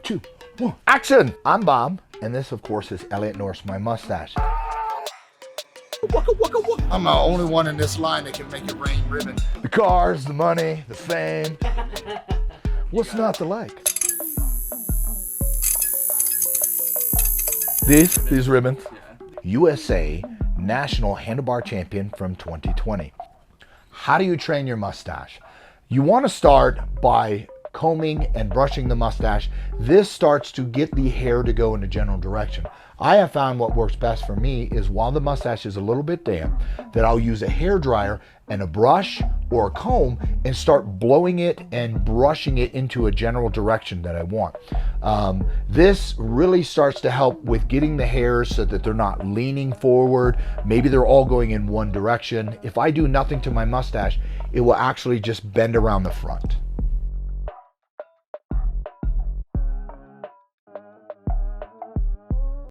2, 1, action! I'm Balm, and this, of course, is Elliot Norse, my mustache. I'm the only one in this line that can make it rain ribbon. The cars, the money, the fame. What's not to like? These ribbons. USA National Handlebar Champion from 2020. How do you train your mustache? You want to start by combing and brushing the mustache. This starts to get the hair to go in a general direction. I have found what works best for me is while the mustache is a little bit damp, that I'll use a hair dryer and a brush or a comb and start blowing it and brushing it into a general direction that I want. This really starts to help with getting the hairs so that they're not leaning forward. Maybe they're all going in one direction. If I do nothing to my mustache, it will actually just bend around the front.